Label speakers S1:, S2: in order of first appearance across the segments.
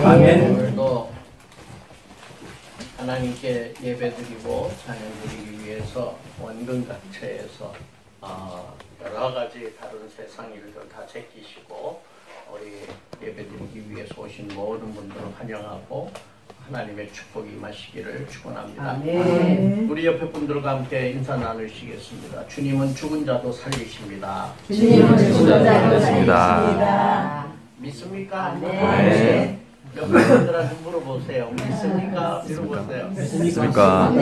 S1: 아멘.
S2: 오늘도 하나님께 예배드리고 찬양드리기 위해서 원근각처에서 여러 가지 다른 세상 일들 다 제끼시고 우리 예배드리기 위해서 오신 모든 분들을 환영하고 하나님의 축복이 임하시기를 축원합니다.
S1: 아멘.
S2: 우리 옆에 분들과 함께 인사 나누시겠습니다. 주님은 죽은 자도 살리십니다.
S1: 주님은 죽은 자도 살리십니다.
S2: 믿습니까?
S1: 네.
S2: 옆에 분들한테 물어보세요. 믿습니까? 물어보세요.
S1: 믿습니까?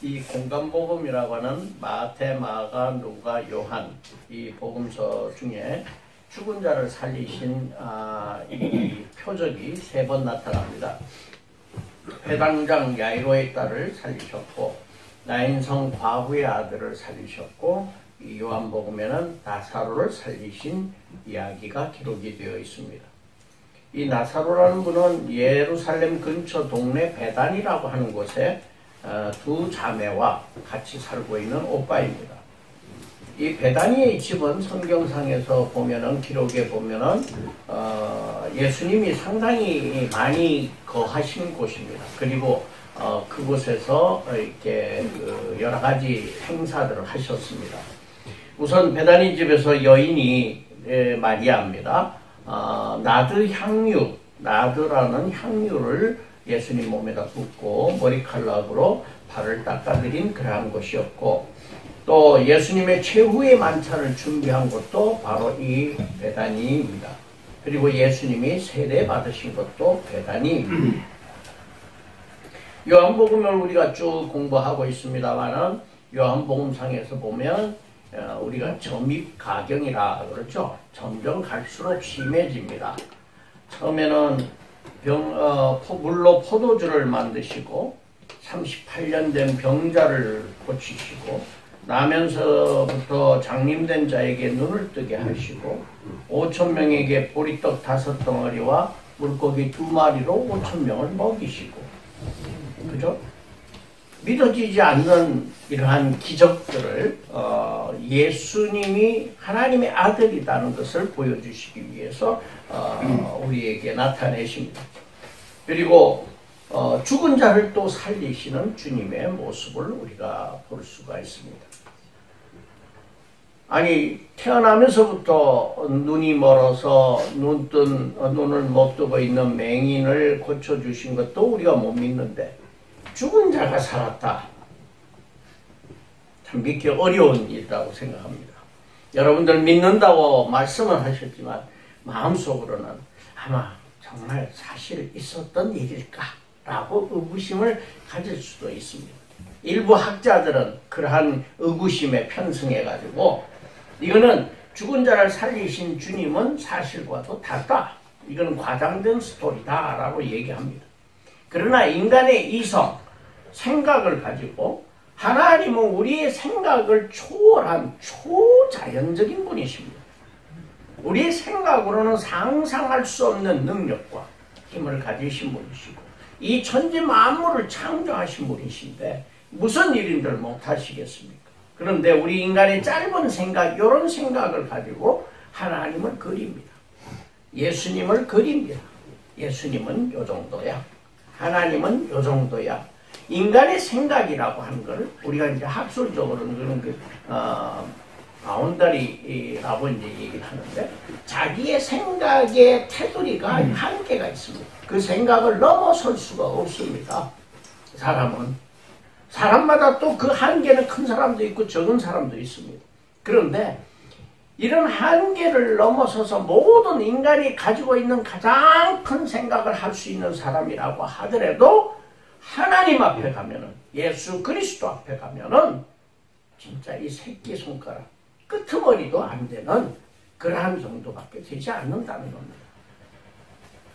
S2: 이 공간복음이라고 하는 마태, 마가, 누가, 요한 이 복음서 중에 죽은 자를 살리신 이 표적이 3번 나타납니다. 회당장 야이로의 딸을 살리셨고 나인성 과부의 아들을 살리셨고 이 요한복음에는 나사로를 살리신 이야기가 기록이 되어 있습니다. 이 나사로라는 분은 예루살렘 근처 동네 베단이라고 하는 곳에 두 자매와 같이 살고 있는 오빠입니다. 이 베다니의 집은 성경상에서 보면은 기록에 보면은 예수님이 상당히 많이 거하신 곳입니다. 그리고 그곳에서 이렇게 여러 가지 행사들을 하셨습니다. 우선 베다니 집에서 여인이 마리아입니다. 나드 향유, 나드라는 향유를 예수님 몸에다 붓고 머리칼락으로 발을 닦아드린 그러한 곳이었고 또 예수님의 최후의 만찬을 준비한 것도 바로 이 베다니입니다. 그리고 예수님이 세례 받으신 것도 베다니입니다. 요한복음을 우리가 쭉 공부하고 있습니다만은 요한복음상에서 보면 우리가 점입가경이라 그러죠. 점점 갈수록 심해집니다. 처음에는 물로 포도주를 만드시고 38년 된 병자를 고치시고 나면서부터 장님된 자에게 눈을 뜨게 하시고 5,000명에게 보리떡 5덩어리와 물고기 2마리로 5,000명을 먹이시고 그죠? 믿어지지 않는 이러한 기적들을 예수님이 하나님의 아들이라는 것을 보여주시기 위해서 우리에게 나타내십니다. 그리고 죽은 자를 또 살리시는 주님의 모습을 우리가 볼 수가 있습니다. 아니 태어나면서부터 눈이 멀어서 눈을 못 뜨고 있는 맹인을 고쳐주신 것도 우리가 못 믿는데 죽은 자가 살았다. 참 믿기 어려운 일이라고 생각합니다. 여러분들 믿는다고 말씀을 하셨지만 마음속으로는 아마 정말 사실 있었던 일일까? 라고 의구심을 가질 수도 있습니다. 일부 학자들은 그러한 의구심에 편승해가지고 이거는 죽은 자를 살리신 주님은 사실과도 같다. 이거는 과장된 스토리다 라고 얘기합니다. 그러나 인간의 이성, 생각을 가지고 하나님은 우리의 생각을 초월한 초자연적인 분이십니다. 우리의 생각으로는 상상할 수 없는 능력과 힘을 가지신 분이시고 이 천지 만물을 창조하신 분이신데 무슨 일인들 못하시겠습니까? 그런데 우리 인간의 짧은 생각, 이런 생각을 가지고 하나님을 그립니다. 예수님을 그립니다. 예수님은 요 정도야. 하나님은 요 정도야. 인간의 생각이라고 하는 걸 우리가 이제 학술적으로는 그런 바운더리라고 이제 얘기를 하는데 자기의 생각의 테두리가 한계가 있습니다. 그 생각을 넘어설 수가 없습니다. 사람마다 또 그 한계는 큰 사람도 있고 적은 사람도 있습니다. 그런데 이런 한계를 넘어서서 모든 인간이 가지고 있는 가장 큰 생각을 할 수 있는 사람이라고 하더라도 하나님 앞에 가면은 예수 그리스도 앞에 가면은 진짜 이 새끼손가락 끄트머리도 안 되는 그러한 정도밖에 되지 않는다는 겁니다.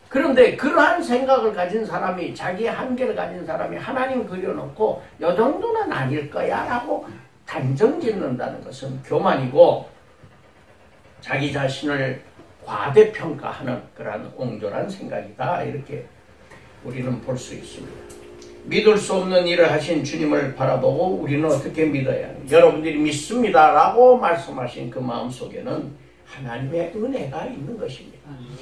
S2: 그런데 그러한 생각을 가진 사람이 자기의 한계를 가진 사람이 하나님 그려놓고 요 정도는 아닐 거야 라고 단정짓는다는 것은 교만이고 자기 자신을 과대평가하는 그러한 옹졸한 생각이다 이렇게 우리는 볼 수 있습니다. 믿을 수 없는 일을 하신 주님을 바라보고 우리는 어떻게 믿어야 하는가? 여러분들이 믿습니다 라고 말씀하신 그 마음속에는 하나님의 은혜가 있는 것입니다.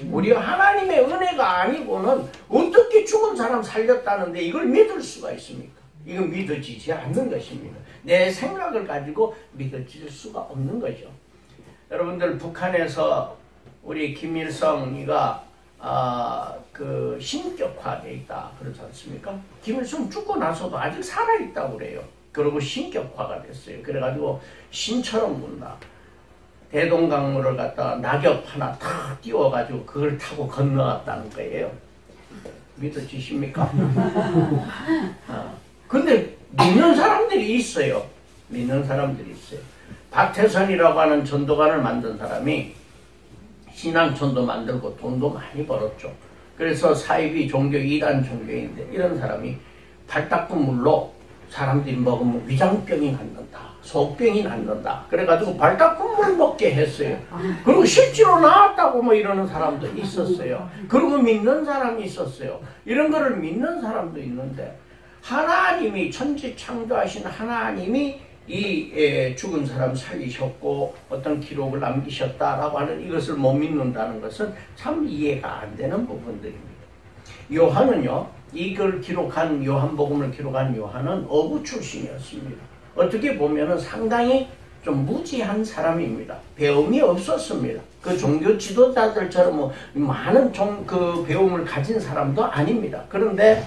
S2: 우리가 하나님의 은혜가 아니고는 어떻게 죽은 사람 살렸다는데 이걸 믿을 수가 있습니까? 이건 믿어지지 않는 것입니다. 내 생각을 가지고 믿어질 수가 없는 거죠. 여러분들 북한에서 우리 김일성이가 그 신격화되어 있다 그러지 않습니까? 김일성 죽고 나서도 아직 살아있다고 그래요. 그리고 신격화가 됐어요. 그래가지고 신처럼 군다. 대동강물을 갖다가 낙엽 하나 탁 띄워가지고 그걸 타고 건너왔다는 거예요. 믿어지십니까? 근데 믿는 사람들이 있어요. 믿는 사람들이 있어요. 박태선이라고 하는 전도관을 만든 사람이 신앙촌도 만들고 돈도 많이 벌었죠. 그래서 사이비 종교 2단 종교인데 이런 사람이 발 닦은 물로 사람들이 먹으면 위장병이 낫는다. 속병이 낫는다. 그래가지고 발 닦은 물 먹게 했어요. 그리고 실제로 나았다고 뭐 이러는 사람도 있었어요. 그리고 믿는 사람이 있었어요. 이런 거를 믿는 사람도 있는데 하나님이 천지 창조하신 하나님이 이 죽은 사람 살리셨고 어떤 기록을 남기셨다라고 하는 이것을 못 믿는다는 것은 참 이해가 안 되는 부분들입니다. 요한은요, 이걸 기록한 요한복음을 기록한 요한은 어부 출신이었습니다. 어떻게 보면은 상당히 좀 무지한 사람입니다. 배움이 없었습니다. 그 종교 지도자들처럼 뭐 많은 그 배움을 가진 사람도 아닙니다. 그런데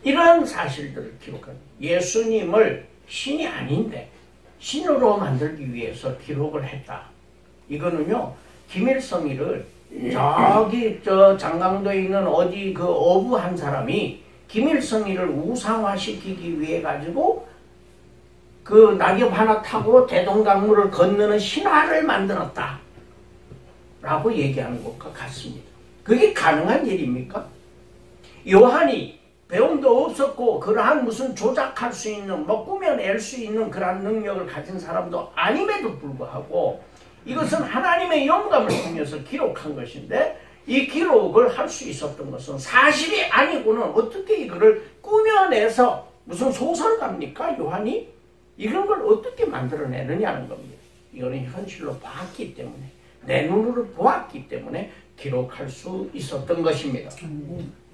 S2: 이러한 사실들을 기록한 예수님을 신이 아닌데 신으로 만들기 위해서 기록을 했다. 이거는요, 김일성이를 저기 장강도에 있는 어디 그 어부 한 사람이 김일성이를 우상화시키기 위해 가지고 그 낙엽 하나 타고 대동강물을 건너는 신화를 만들었다 라고 얘기하는 것과 같습니다. 그게 가능한 일입니까? 요한이 배움도 없었고 그러한 무슨 조작할 수 있는 뭐 꾸며낼 수 있는 그러한 능력을 가진 사람도 아님에도 불구하고 이것은 하나님의 영감을 통해서 기록한 것인데 이 기록을 할 수 있었던 것은 사실이 아니고는 어떻게 이거를 꾸며내서 무슨 소설가입니까? 요한이? 이런 걸 어떻게 만들어내느냐는 겁니다. 이거는 현실로 봤기 때문에 내 눈으로 보았기 때문에 기록할 수 있었던 것입니다.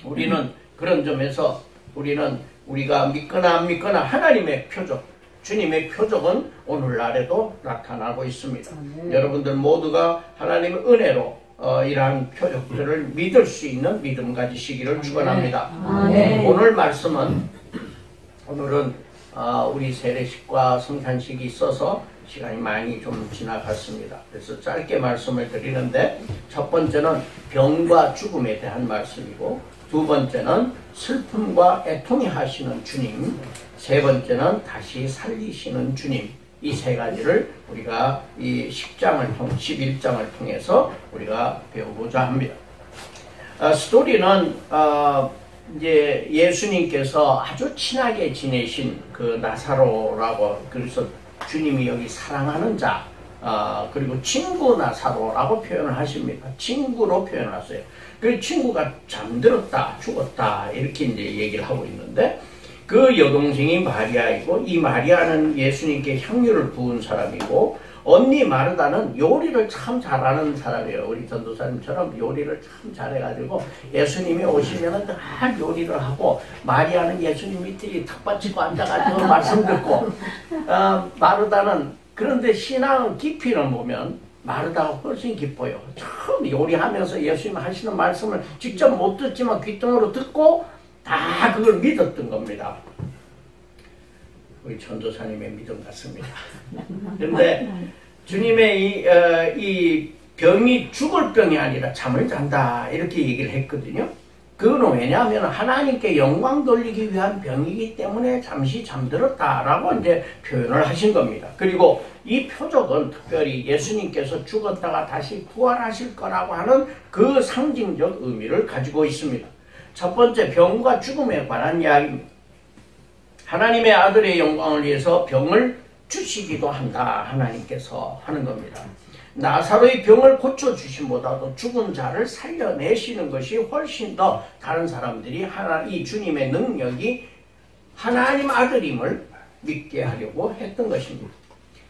S2: 우리는 그런 점에서 우리가 믿거나 안 믿거나 하나님의 표적, 주님의 표적은 오늘날에도 나타나고 있습니다. 여러분들 모두가 하나님의 은혜로 이러한 표적들을 믿을 수 있는 믿음 가지시기를 축원합니다. 오늘 말씀은 오늘은 우리 세례식과 성찬식이 있어서 시간이 많이 좀 지나갔습니다. 그래서 짧게 말씀을 드리는데 첫 번째는 병과 죽음에 대한 말씀이고 두 번째는 슬픔과 애통이 하시는 주님, 세 번째는 다시 살리시는 주님, 이 세 가지를 우리가 이 11장을 통해서 우리가 배우고자 합니다. 스토리는 이제 예수님께서 아주 친하게 지내신 그 나사로라고, 그래서 주님이 여기 사랑하는 자, 그리고 친구 나사로라고 표현을 하십니다. 친구로 표현을 하세요. 그 친구가 잠들었다, 죽었다, 이렇게 이제 얘기를 하고 있는데, 그 여동생이 마리아이고, 이 마리아는 예수님께 향유를 부은 사람이고, 언니 마르다는 요리를 참 잘하는 사람이에요. 우리 전도사님처럼 요리를 참 잘해가지고, 예수님이 오시면은 다 요리를 하고, 마리아는 예수님 밑에 탁 받치고 앉아가지고 말씀 듣고, 마르다는, 그런데 신앙 깊이를 보면, 마르다가 훨씬 기뻐요. 처음 요리하면서 예수님 하시는 말씀을 직접 못 듣지만 귓등으로 듣고 다 그걸 믿었던 겁니다. 우리 전도사님의 믿음 같습니다. 그런데 주님의 이 병이 죽을 병이 아니라 잠을 잔다 이렇게 얘기를 했거든요. 그거는 왜냐하면 하나님께 영광 돌리기 위한 병이기 때문에 잠시 잠들었다라고 이제 표현을 하신 겁니다. 그리고 이 표적은 특별히 예수님께서 죽었다가 다시 부활하실 거라고 하는 그 상징적 의미를 가지고 있습니다. 첫 번째, 병과 죽음에 관한 이야기입니다. 하나님의 아들의 영광을 위해서 병을 주시기도 한다, 하나님께서 하는 겁니다. 나사로의 병을 고쳐주심보다도 죽은 자를 살려내시는 것이 훨씬 더 다른 사람들이 이 주님의 능력이 하나님 아들임을 믿게 하려고 했던 것입니다.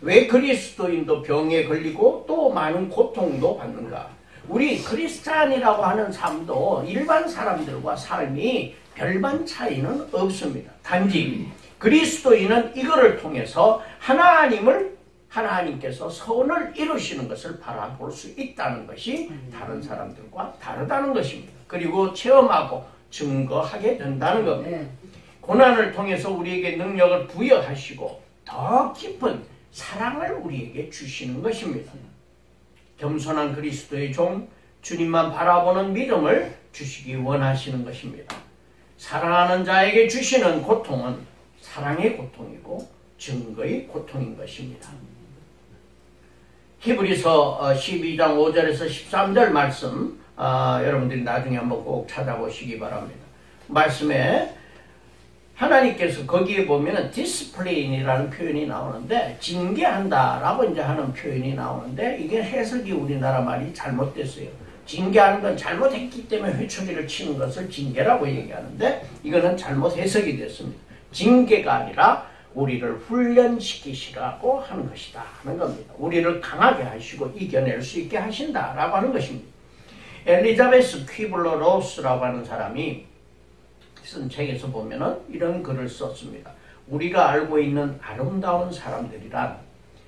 S2: 왜 그리스도인도 병에 걸리고 또 많은 고통도 받는가? 우리 크리스찬이라고 하는 삶도 일반 사람들과 삶이 별반 차이는 없습니다. 단지 그리스도인은 이거를 통해서 하나님께서 선을 이루시는 것을 바라볼 수 있다는 것이 다른 사람들과 다르다는 것입니다. 그리고 체험하고 증거하게 된다는 겁니다. 고난을 통해서 우리에게 능력을 부여하시고 더 깊은 사랑을 우리에게 주시는 것입니다. 겸손한 그리스도의 종, 주님만 바라보는 믿음을 주시기 원하시는 것입니다. 사랑하는 자에게 주시는 고통은 사랑의 고통이고 증거의 고통인 것입니다. 히브리서 12장 5절에서 13절 말씀 여러분들이 나중에 한번 꼭 찾아보시기 바랍니다. 말씀에 하나님께서 거기에 보면은 디스플레인이라는 표현이 나오는데 징계한다라고 이제 하는 표현이 나오는데 이게 해석이 우리나라 말이 잘못됐어요. 징계하는 건 잘못했기 때문에 회초리를 치는 것을 징계라고 얘기하는데 이거는 잘못 해석이 됐습니다. 징계가 아니라 우리를 훈련시키시라고 하는 것이다 하는 겁니다. 우리를 강하게 하시고 이겨낼 수 있게 하신다라고 하는 것입니다. 엘리자베스 퀴블러 로스라고 하는 사람이 쓴 책에서 보면은 이런 글을 썼습니다. 우리가 알고 있는 아름다운 사람들이란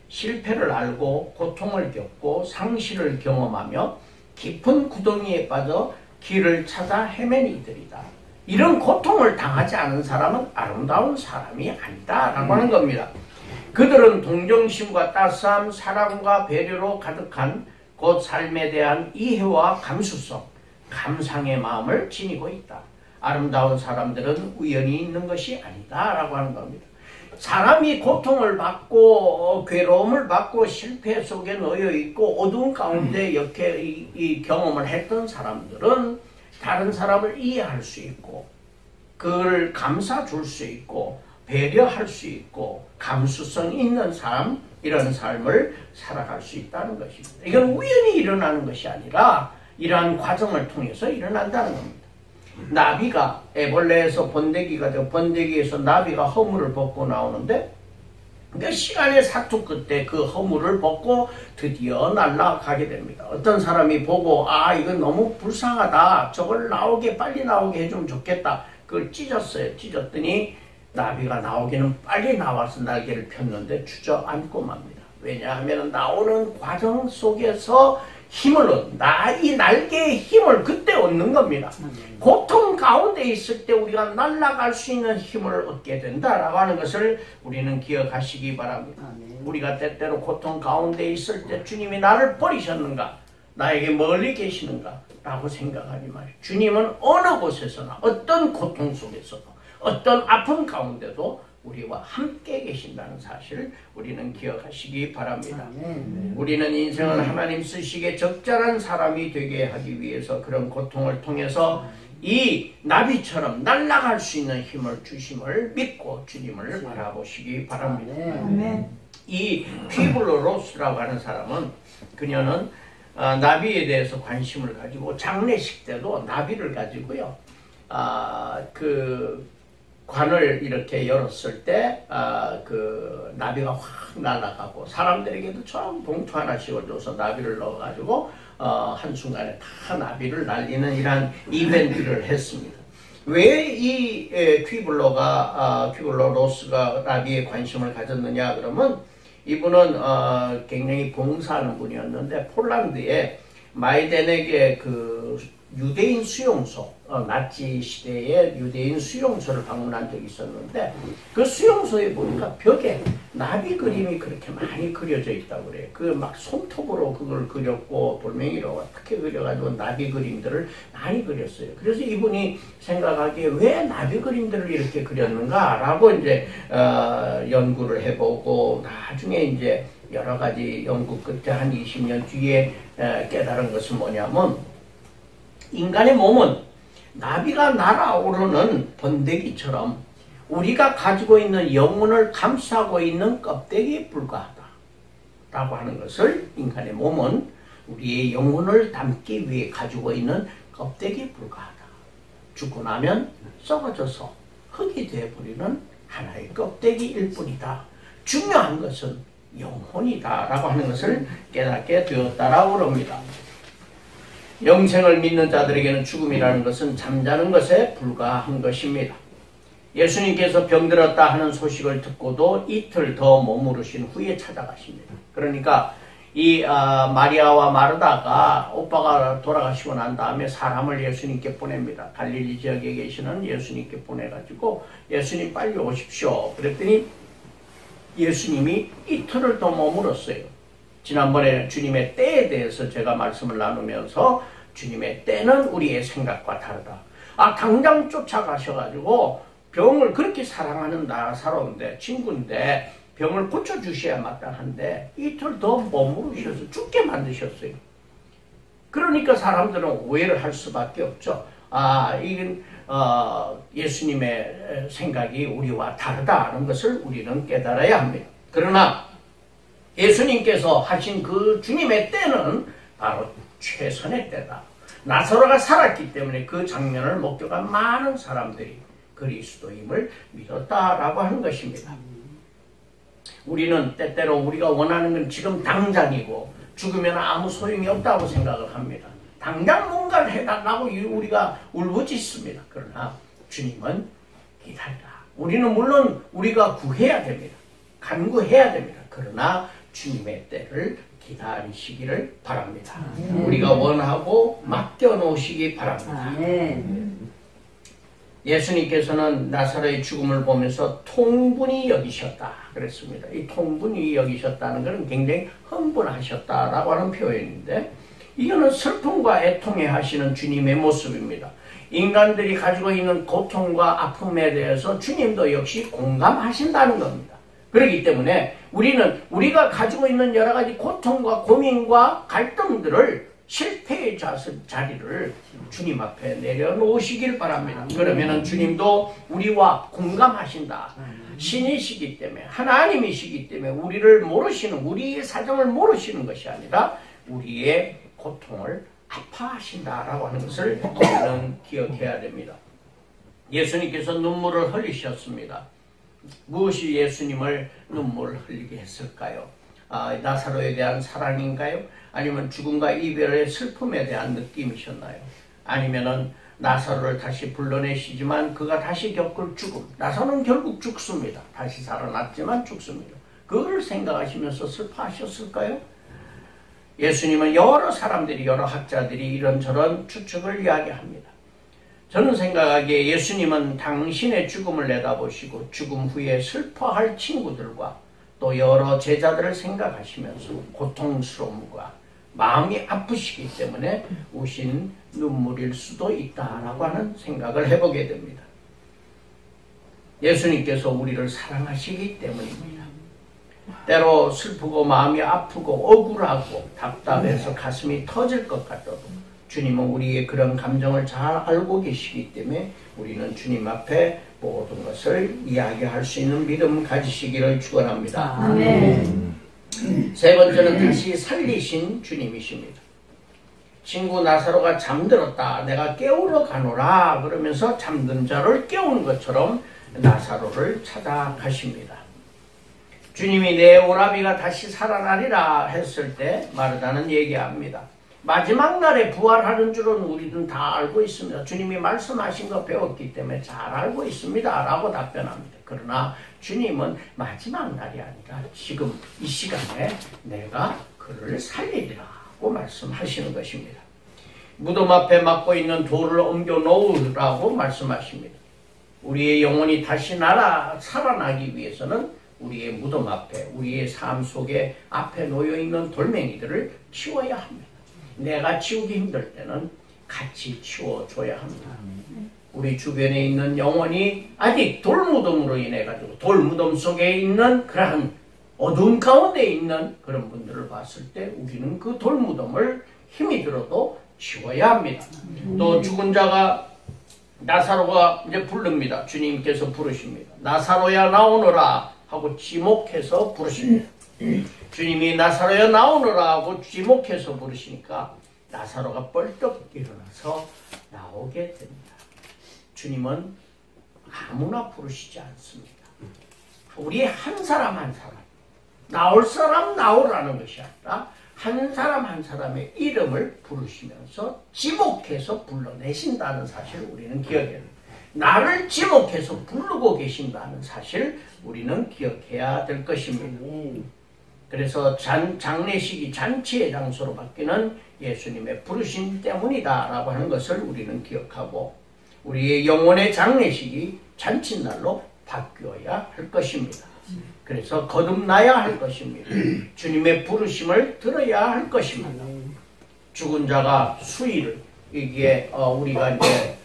S2: 실패를 알고 고통을 겪고 상실을 경험하며 깊은 구덩이에 빠져 길을 찾아 헤맨 이들이다. 이런 고통을 당하지 않은 사람은 아름다운 사람이 아니다라고 하는 겁니다. 그들은 동정심과 따스함, 사랑과 배려로 가득한 곧 삶에 대한 이해와 감수성, 감상의 마음을 지니고 있다. 아름다운 사람들은 우연히 있는 것이 아니다 라고 하는 겁니다. 사람이 고통을 받고 괴로움을 받고 실패 속에 놓여 있고 어두운 가운데 이렇게 이 경험을 했던 사람들은 다른 사람을 이해할 수 있고 그걸 감싸 줄 수 있고 배려할 수 있고 감수성 있는 삶, 이런 삶을 살아갈 수 있다는 것입니다. 이건 우연히 일어나는 것이 아니라 이러한 과정을 통해서 일어난다는 겁니다. 나비가 애벌레에서 번데기가 되고 번데기에서 나비가 허물을 벗고 나오는데 몇 시간의 사투 끝에 그 허물을 벗고 드디어 날아가게 됩니다. 어떤 사람이 보고 이건 너무 불쌍하다. 저걸 빨리 나오게 해주면 좋겠다. 그걸 찢었어요. 찢었더니 나비가 나오기는 빨리 나와서 날개를 폈는데 주저앉고 맙니다. 왜냐하면 나오는 과정 속에서 힘을 이 날개의 힘을 그때 얻는 겁니다. 고통 가운데 있을 때 우리가 날아갈 수 있는 힘을 얻게 된다라고 하는 것을 우리는 기억하시기 바랍니다. 우리가 때때로 고통 가운데 있을 때 주님이 나를 버리셨는가? 나에게 멀리 계시는가? 라고 생각하지 마세요. 주님은 어느 곳에서나 어떤 고통 속에서도 어떤 아픔 가운데도 우리와 함께 계신다는 사실을 우리는 기억하시기 바랍니다. 우리는 인생을 하나님 쓰시기에 적절한 사람이 되게 하기 위해서 그런 고통을 통해서 이 나비처럼 날아갈 수 있는 힘을 주심을 믿고 주님을 바라보시기 바랍니다. 이 퀴블러 로스라고 하는 사람은 그녀는 나비에 대해서 관심을 가지고 장례식 때도 나비를 가지고요. 그 관을 이렇게 열었을 때 그 나비가 확 날아가고 사람들에게도 처음 봉투 하나씩을 줘서 나비를 넣어가지고 한순간에 다 나비를 날리는 이러한 이벤트를 했습니다. 왜 이 퀴블러 로스가 나비에 관심을 가졌느냐 그러면 이분은 굉장히 봉사하는 분이었는데 폴란드에 마이데넥의 그 유대인 수용소, 나치 시대에 유대인 수용소를 방문한 적이 있었는데 그 수용소에 보니까 벽에 나비 그림이 그렇게 많이 그려져 있다고 그래요. 그 막 손톱으로 그걸 그렸고 돌멩이로 어떻게 그려가지고 나비 그림들을 많이 그렸어요. 그래서 이분이 생각하기에 왜 나비 그림들을 이렇게 그렸는가 라고 이제 연구를 해보고 나중에 이제 여러 가지 연구 끝에 한 20년 뒤에 깨달은 것은 뭐냐면 인간의 몸은 나비가 날아오르는 번데기처럼 우리가 가지고 있는 영혼을 감싸고 있는 껍데기에 불과하다 라고 하는 것을 인간의 몸은 우리의 영혼을 담기 위해 가지고 있는 껍데기에 불과하다. 죽고 나면 썩어져서 흙이 되어버리는 하나의 껍데기일 뿐이다. 중요한 것은 영혼이다라고 하는 것을 깨닫게 되었다라고 그럽니다. 영생을 믿는 자들에게는 죽음이라는 것은 잠자는 것에 불과한 것입니다. 예수님께서 병들었다 하는 소식을 듣고도 이틀 더 머무르신 후에 찾아가십니다. 그러니까 이 마리아와 마르다가 오빠가 돌아가시고 난 다음에 사람을 예수님께 보냅니다. 갈릴리 지역에 계시는 예수님께 보내가지고 예수님 빨리 오십시오. 그랬더니 예수님이 이틀을 더 머물었어요. 지난번에 주님의 때에 대해서 제가 말씀을 나누면서 주님의 때는 우리의 생각과 다르다. 당장 쫓아가셔가지고 병을 그렇게 사랑하는 나사로인데 친구인데 병을 고쳐주셔야 마땅한데 이틀 더 머무르셔서 죽게 만드셨어요. 그러니까 사람들은 오해를 할 수밖에 없죠. 이건 예수님의 생각이 우리와 다르다는 것을 우리는 깨달아야 합니다. 그러나 예수님께서 하신 그 주님의 때는 바로 최선의 때다. 나사로가 살았기 때문에 그 장면을 목격한 많은 사람들이 그리스도임을 믿었다라고 하는 것입니다. 우리는 때때로 우리가 원하는 건 지금 당장이고 죽으면 아무 소용이 없다고 생각을 합니다. 당장 뭔가를 해달라고 우리가 울부짖습니다. 그러나 주님은 기다리라. 우리는 물론 우리가 구해야 됩니다. 간구해야 됩니다. 그러나 주님의 때를 기다리시기를 바랍니다. 우리가 원하고 맡겨놓으시기 바랍니다. 예수님께서는 나사로의 죽음을 보면서 통분히 여기셨다 그랬습니다. 이 통분히 여기셨다는 것은 굉장히 흥분하셨다라고 하는 표현인데 이거는 슬픔과 애통해 하시는 주님의 모습입니다. 인간들이 가지고 있는 고통과 아픔에 대해서 주님도 역시 공감하신다는 겁니다. 그렇기 때문에 우리는 우리가 가지고 있는 여러 가지 고통과 고민과 갈등들을 실패의 자리를 주님 앞에 내려놓으시길 바랍니다. 그러면 주님도 우리와 공감하신다. 신이시기 때문에 하나님이시기 때문에 우리를 모르시는 우리의 사정을 모르시는 것이 아니라 우리의 고통을 아파하신다라고 하는 것을 우리는 기억해야 됩니다. 예수님께서 눈물을 흘리셨습니다. 무엇이 예수님을 눈물을 흘리게 했을까요? 나사로에 대한 사랑인가요? 아니면 죽음과 이별의 슬픔에 대한 느낌이셨나요? 아니면은 나사로를 다시 불러내시지만 그가 다시 겪을 죽음. 나사로는 결국 죽습니다. 다시 살아났지만 죽습니다. 그거를 생각하시면서 슬퍼하셨을까요? 예수님은 여러 사람들이 여러 학자들이 이런저런 추측을 이야기합니다. 저는 생각하기에 예수님은 당신의 죽음을 내다보시고 죽음 후에 슬퍼할 친구들과 또 여러 제자들을 생각하시면서 고통스러움과 마음이 아프시기 때문에 우신 눈물일 수도 있다라고 하는 생각을 해보게 됩니다. 예수님께서 우리를 사랑하시기 때문입니다. 때로 슬프고 마음이 아프고 억울하고 답답해서 가슴이 터질 것 같아도 주님은 우리의 그런 감정을 잘 알고 계시기 때문에 우리는 주님 앞에 모든 것을 이야기할 수 있는 믿음 가지시기를 축원합니다.
S3: 아멘.
S2: 세 번째는 다시 살리신 주님이십니다. 친구 나사로가 잠들었다. 내가 깨우러 가노라. 그러면서 잠든 자를 깨우는 것처럼 나사로를 찾아가십니다. 주님이 내 오라비가 다시 살아나리라 했을 때 마르다는 얘기합니다. 마지막 날에 부활하는 줄은 우리는 다 알고 있습니다. 주님이 말씀하신 거 배웠기 때문에 잘 알고 있습니다. 라고 답변합니다. 그러나 주님은 마지막 날이 아니라 지금 이 시간에 내가 그를 살리리라고 말씀하시는 것입니다. 무덤 앞에 막고 있는 돌을 옮겨 놓으라고 말씀하십니다. 우리의 영혼이 다시 살아나기 위해서는 우리의 무덤 앞에 우리의 삶 속에 앞에 놓여있는 돌멩이들을 치워야 합니다. 내가 치우기 힘들 때는 같이 치워줘야 합니다. 우리 주변에 있는 영혼이 아직 돌무덤으로 인해 가지고 돌무덤 속에 있는 그러한 어두운 가운데 있는 그런 분들을 봤을 때 우리는 그 돌무덤을 힘이 들어도 치워야 합니다. 또 죽은 자가 나사로가 이제 부릅니다. 주님께서 부르십니다. 나사로야 나오너라 하고 지목해서 부르십니다. 주님이 나사로야 나오너라 하고 지목해서 부르시니까 나사로가 뻘떡 일어나서 나오게 됩니다. 주님은 아무나 부르시지 않습니다. 우리 한 사람 한 사람 나올 사람 나오라는 것이 아니라 한 사람 한 사람의 이름을 부르시면서 지목해서 불러내신다는 사실을 우리는 기억해야 됩니다. 나를 지목해서 부르고 계신다는 사실 우리는 기억해야 될 것입니다. 그래서 장례식이 잔치의 장소로 바뀌는 예수님의 부르심 때문이다 라고 하는 것을 우리는 기억하고 우리의 영혼의 장례식이 잔칫날로 바뀌어야 할 것입니다. 그래서 거듭나야 할 것입니다. 주님의 부르심을 들어야 할 것입니다. 죽은 자가 수의를 이게 우리가 이제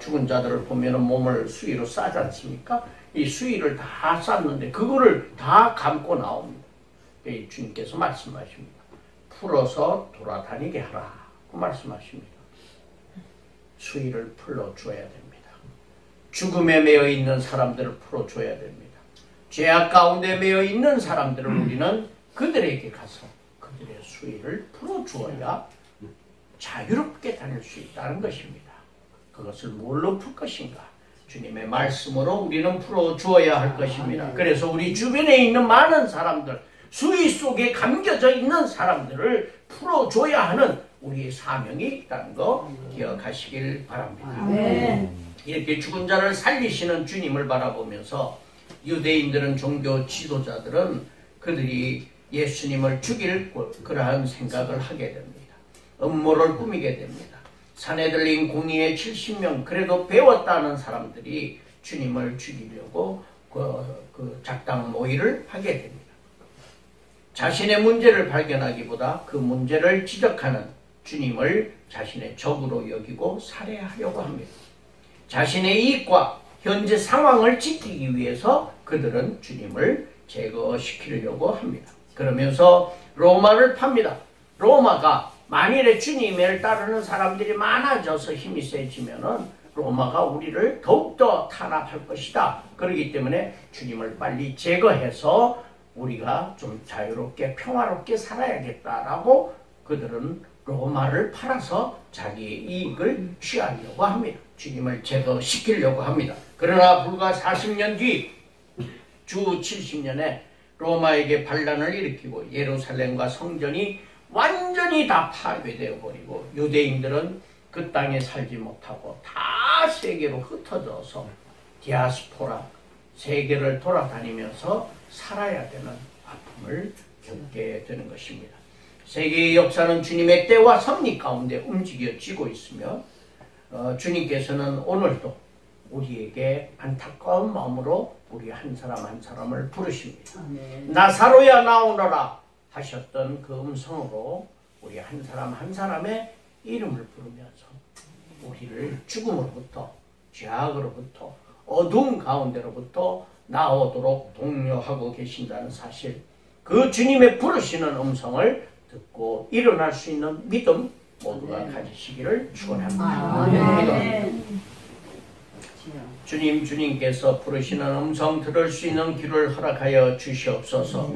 S2: 죽은 자들을 보면은 몸을 수의로 싸지 않습니까? 이 수의를 다 쌌는데 그거를 다 감고 나옵니다. 주님께서 말씀하십니다. 풀어서 돌아다니게 하라. 그 말씀하십니다. 수의를 풀어줘야 됩니다. 죽음에 매여 있는 사람들을 풀어줘야 됩니다. 죄악 가운데 매여 있는 사람들을 우리는 그들에게 가서 그들의 수의를 풀어주어야 자유롭게 다닐 수 있다는 것입니다. 그것을 뭘로 풀 것인가? 주님의 말씀으로 우리는 풀어주어야 할 것입니다. 그래서 우리 주변에 있는 많은 사람들, 수의 속에 감겨져 있는 사람들을 풀어줘야 하는 우리의 사명이 있다는 거 기억하시길 바랍니다. 이렇게 죽은 자를 살리시는 주님을 바라보면서 유대인들은 종교 지도자들은 그들이 예수님을 죽일 그러한 생각을 하게 됩니다. 음모를 꾸미게 됩니다. 산에 들린 공의의 70명 그래도 배웠다는 사람들이 주님을 죽이려고 그 작당 모의를 하게 됩니다. 자신의 문제를 발견하기보다 그 문제를 지적하는 주님을 자신의 적으로 여기고 살해하려고 합니다. 자신의 이익과 현재 상황을 지키기 위해서 그들은 주님을 제거시키려고 합니다. 그러면서 로마를 팝니다. 로마가 만일에 주님을 따르는 사람들이 많아져서 힘이 세지면은 로마가 우리를 더욱더 탄압할 것이다. 그렇기 때문에 주님을 빨리 제거해서 우리가 좀 자유롭게 평화롭게 살아야겠다라고 그들은 로마를 팔아서 자기의 이익을 취하려고 합니다. 주님을 제거시키려고 합니다. 그러나 불과 40년 뒤 주 70년에 로마에게 반란을 일으키고 예루살렘과 성전이 완전히 다 파괴되어 버리고 유대인들은 그 땅에 살지 못하고 다 세계로 흩어져서 디아스포라 세계를 돌아다니면서 살아야 되는 아픔을 겪게 되는 것입니다. 세계의 역사는 주님의 때와 섭리 가운데 움직여지고 있으며 주님께서는 오늘도 우리에게 안타까운 마음으로 우리 한 사람 한 사람을 부르십니다. 나사로야 나오너라 하셨던 그 음성으로 우리 한 사람 한 사람의 이름을 부르면서 우리를 죽음으로부터 죄악으로부터 어두운 가운데로부터 나오도록 독려하고 계신다는 사실, 그 주님의 부르시는 음성을 듣고 일어날 수 있는 믿음 모두가 가지시기를 축원합니다. 주님께서 부르시는 음성 들을 수 있는 귀를 허락하여 주시옵소서.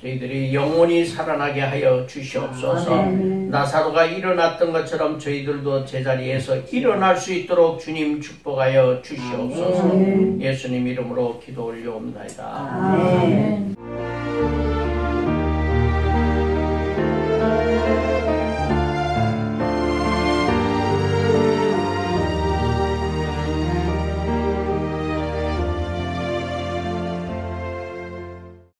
S2: 저희들이 영원히 살아나게 하여 주시옵소서. 나사로가 일어났던 것처럼 저희들도 제자리에서 일어날 수 있도록 주님 축복하여 주시옵소서. 예수님 이름으로 기도 올려옵나이다.